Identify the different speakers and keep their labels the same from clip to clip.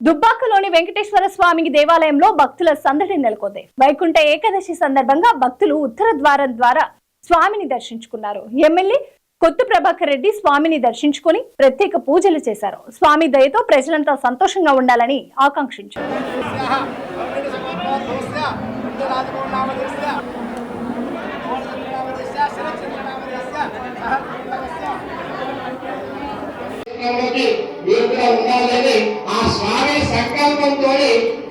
Speaker 1: దుబ్బాకలోని వెంకటేశ్వర స్వామి దేవాలయంలో భక్తుల సందడి నెలకొంది. వైకుంఠ ఏకాదశి సందర్భంగా భక్తులు ఉత్తర ద్వారం ద్వారా స్వామిని దర్శించుకున్నారు. ఎమ్మెల్యే కొత్తు ప్రభాకర్ రెడ్డి స్వామిని దర్శించుకుని ప్రత్యేక పూజలు చేశారు. స్వామి దయతో ప్రజలంతా సంతోషంగా ఉండాలని ఆకాంక్షించారు.
Speaker 2: ఉండాలని ఆ స్వామి సంకల్పంతో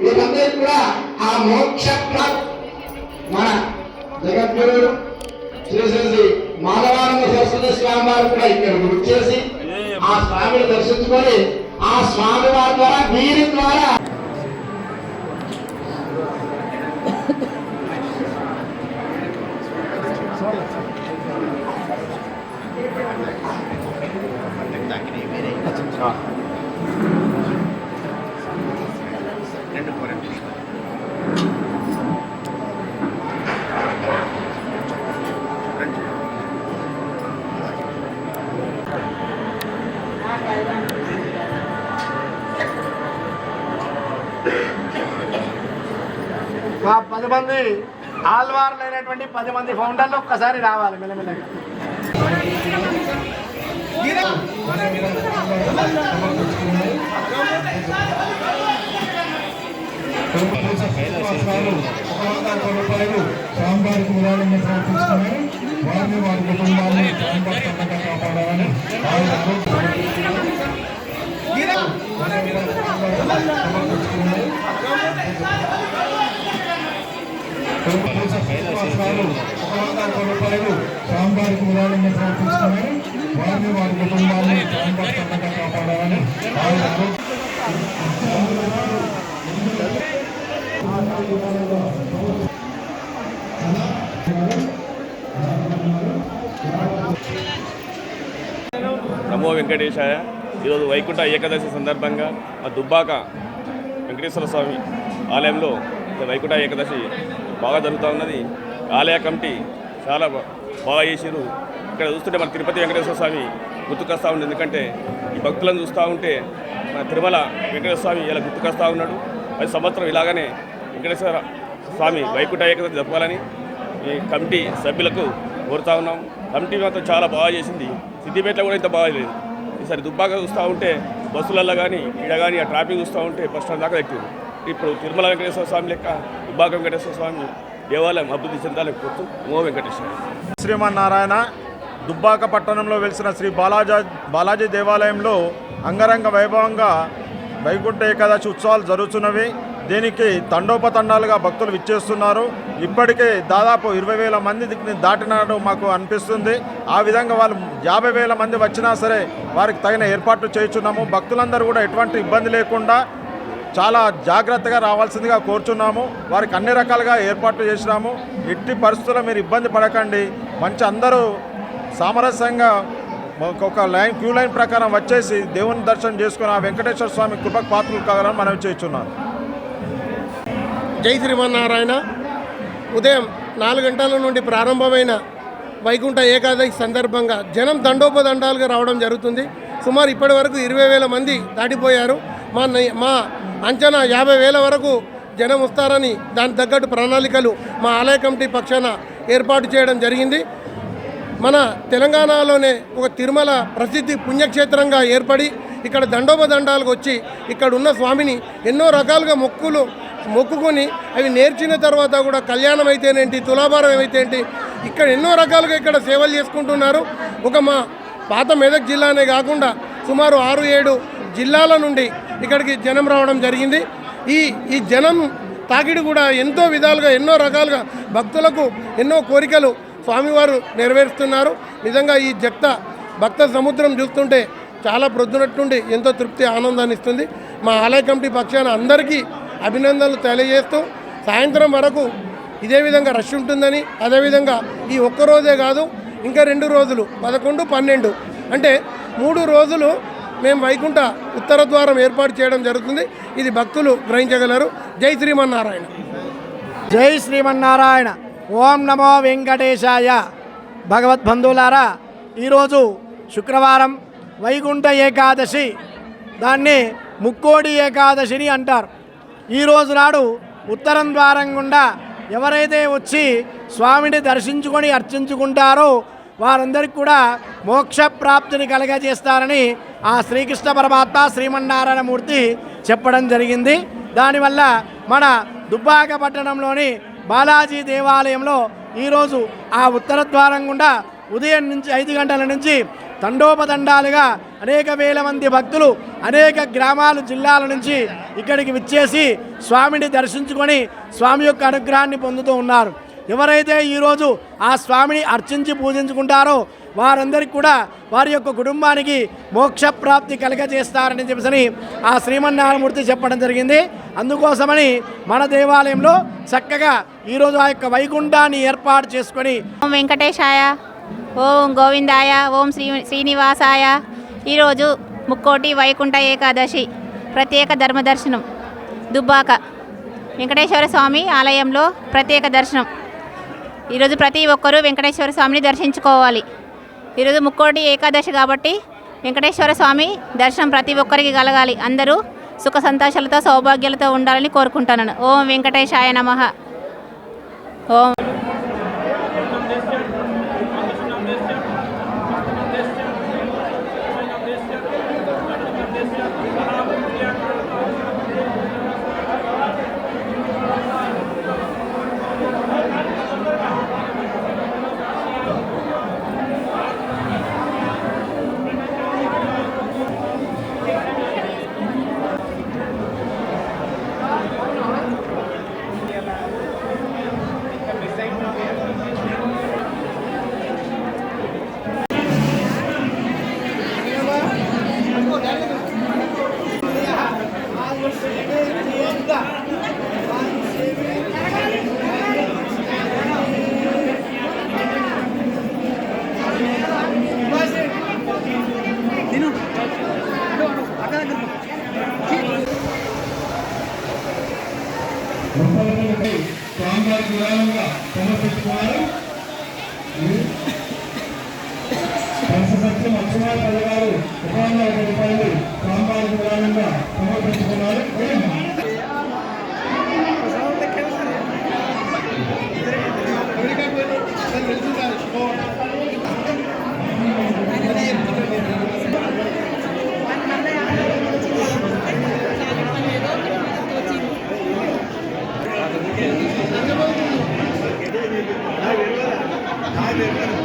Speaker 2: వీరందరూ కూడా ఆ మోక్ష మన జగద్గురు శ్రీ శ్రీ మాధవానంద సరస్వతి స్వామి వారు కూడా ఇక్కడ వచ్చేసి ఆ స్వామిని దర్శించుకొని ఆ స్వామి వారి ద్వారా వీరి ద్వారా ఆ 10 మంది ఆల్వార్లైనటువంటి 10 మంది ఫౌండర్లు ఒక్కసారి రావాలి మెల్లమెల్లగా.
Speaker 3: స్వామివారికి ఉదాహరణ సమర్పించుకున్నారు. వారిని వారి కుటుంబాన్ని కాపాడాలని స్వామివారికి ఉదాహరణ సమర్పించుకున్నారు. వారిని వారి కుటుంబాన్ని కాపాడాలని
Speaker 4: నమో వెంకటేశాయ. ఈరోజు వైకుంఠ ఏకాదశి సందర్భంగా ఆ దుబ్బాక వెంకటేశ్వర స్వామి ఆలయంలో వైకుంఠ ఏకాదశి బాగా జరుగుతూ ఉన్నది. ఆలయ కమిటీ చాలా బాగా చేసారు. ఇక్కడ చూస్తుంటే మన తిరుపతి వెంకటేశ్వర స్వామి గుర్తుకొస్తూ ఉంది. ఎందుకంటే ఈ భక్తులను చూస్తూ ఉంటే మన తిరుమల వెంకటేశ్వర స్వామి ఇలా గుర్తుకొస్తూ ఉన్నాడు. 10 సంవత్సరం ఇలాగనే వెంకటేశ్వర స్వామి వైకుంఠ ఏకాదశి జరపాలని ఈ కమిటీ సభ్యులకు కోరుతా ఉన్నాం. కమిటీ మాత్రం చాలా బాగా చేసింది. సిద్దిపేటలో కూడా ఇంత బాగాలేదు. ఈసారి దుబ్బాక చూస్తూ ఉంటే బస్సులలో కానీ ఈడ కానీ ఆ ట్రాఫిక్ చూస్తూ ఉంటే బస్ స్టాండ్ దాకా ఎక్కువ. ఇప్పుడు తిరుమల వెంకటేశ్వర స్వామి లెక్క దుబ్బాక వెంకటేశ్వర స్వామి దేవాలయం అభివృద్ధి చెందాలని కోరుతూ నమో వెంకటేశ్వర.
Speaker 5: శ్రీమన్నారాయణ దుబ్బాక పట్టణంలో వెలిసిన శ్రీ బాలాజీ దేవాలయంలో అంగరంగ వైభవంగా వైకుంఠ ఏకాదశి ఉత్సవాలు జరుగుతున్నవి. దీనికి తండోపతండాలుగా భక్తులు విచ్చేస్తున్నారు. ఇప్పటికే దాదాపు 20,000 మంది దాటినట్టు మాకు అనిపిస్తుంది. ఆ విధంగా వాళ్ళు 50,000 మంది వచ్చినా సరే వారికి తగిన ఏర్పాట్లు చేస్తున్నాము. భక్తులందరూ కూడా ఎటువంటి ఇబ్బంది లేకుండా చాలా జాగ్రత్తగా రావాల్సిందిగా కోరుచున్నాము. వారికి అన్ని రకాలుగా ఏర్పాట్లు చేసినాము. ఎట్టి పరిస్థితుల్లో మీరు ఇబ్బంది పడకండి. మంచి అందరూ సామరస్యంగా ఒక క్యూ లైన్ ప్రకారం వచ్చేసి దేవుని దర్శనం చేసుకుని ఆ వెంకటేశ్వర స్వామి కృపకు పాత్రలు కావాలని మనవి చేస్తున్నాను.
Speaker 6: జై శ్రీమన్నారాయణ. ఉదయం 4 గంటల నుండి ప్రారంభమైన వైకుంఠ ఏకాదశి సందర్భంగా జనం దండోపదండాలుగా రావడం జరుగుతుంది. సుమారు ఇప్పటి వరకు 20,000 మంది దాటిపోయారు. మా అంచనా 50,000 వరకు జనం వస్తారని దానికి తగ్గట్టు ప్రణాళికలు మా ఆలయ కమిటీ పక్షాన ఏర్పాటు చేయడం జరిగింది. మన తెలంగాణలోనే ఒక తిరుమల ప్రసిద్ధి పుణ్యక్షేత్రంగా ఏర్పడి ఇక్కడ దండోపదండాలకు వచ్చి ఇక్కడ ఉన్న స్వామిని ఎన్నో రకాలుగా మొక్కుకొని అవి నేర్చిన తర్వాత కూడా కళ్యాణం అయితేనేంటి, తులాభారం అయితేంటి, ఇక్కడ ఎన్నో రకాలుగా ఇక్కడ సేవలు చేసుకుంటున్నారు. ఒక మా పాత మెదక్ జిల్లానే కాకుండా సుమారు 6-7 జిల్లాల నుండి ఇక్కడికి జనం రావడం జరిగింది. ఈ జనం తాకిడి కూడా ఎంతో విధాలుగా ఎన్నో రకాలుగా భక్తులకు ఎన్నో కోరికలు స్వామివారు నెరవేరుస్తున్నారు. నిజంగా ఈ భక్త సముద్రం చూస్తుంటే చాలా ప్రొద్దునట్టుండి ఎంతో తృప్తి ఆనందాన్ని ఇస్తుంది. మా ఆలయ కమిటీ పక్షాన అందరికీ అభినందనలు తెలియజేస్తూ సాయంత్రం వరకు ఇదే విధంగా రష్ ఉంటుందని, అదేవిధంగా ఈ ఒక్కరోజే కాదు ఇంకా 2 రోజులు 11, 12 అంటే 3 రోజులు మేము వైకుంఠ ఉత్తర ద్వారం ఏర్పాటు చేయడం జరుగుతుంది. ఇది భక్తులు గ్రహించగలరు. జై శ్రీమన్నారాయణ.
Speaker 7: జై శ్రీమన్నారాయణ. ఓం నమో వెంకటేశాయ. భగవద్బంధువులారా, ఈరోజు శుక్రవారం వైకుంఠ ఏకాదశి. దాన్ని ముక్కోటి ఏకాదశిని అంటారు. ఈరోజు నాడు ఉత్తరం ద్వారం గుండా ఎవరైతే వచ్చి స్వామిని దర్శించుకొని అర్చించుకుంటారో వారందరికీ కూడా మోక్ష ప్రాప్తిని కలగజేస్తారని ఆ శ్రీకృష్ణ పరమాత్మ శ్రీమన్నారాయణమూర్తి చెప్పడం జరిగింది. దానివల్ల మన దుబ్బాక పట్టణంలోని బాలాజీ దేవాలయంలో ఈరోజు ఆ ఉత్తర ద్వారం గుండా ఉదయం నుంచి 5 గంటల నుంచి తండోపతండాలుగా అనేక వేల మంది భక్తులు అనేక గ్రామాలు జిల్లాల నుంచి ఇక్కడికి విచ్చేసి స్వామిని దర్శించుకొని స్వామి యొక్క అనుగ్రహాన్ని పొందుతూ ఉన్నారు. ఎవరైతే ఈరోజు ఆ స్వామిని అర్చించి పూజించుకుంటారో వారందరికీ కూడా వారి యొక్క కుటుంబానికి మోక్ష ప్రాప్తి కలగజేస్తారని చెప్పని ఆ శ్రీమన్నారాయణమూర్తి చెప్పడం జరిగింది. అందుకోసమని మన దేవాలయంలో చక్కగా ఈరోజు ఆ యొక్క వైకుంఠాన్ని ఏర్పాటు చేసుకొని
Speaker 8: ఓం వెంకటేశాయ, ఓం గోవిందాయ, ఓం శ్రీనివాసాయ. ఈరోజు ముక్కోటి వైకుంఠ ఏకాదశి ప్రత్యేక ధర్మదర్శనం దుబ్బాక వెంకటేశ్వర స్వామి ఆలయంలో ప్రత్యేక దర్శనం. ఈరోజు ప్రతి ఒక్కరూ వెంకటేశ్వర స్వామిని దర్శించుకోవాలి. ఈరోజు ముక్కోటి ఏకాదశి కాబట్టి వెంకటేశ్వర స్వామి దర్శనం ప్రతి ఒక్కరికి కలగాలి. అందరూ సుఖ సంతోషాలతో సౌభాగ్యాలతో ఉండాలని కోరుకుంటున్నాను. ఓం వెంకటేశాయ నమః. ఓం
Speaker 3: రూపాయలపై స్వామివారికి విరాళంగా సమర్పించుకున్నారు. సత్యం అక్షరాలు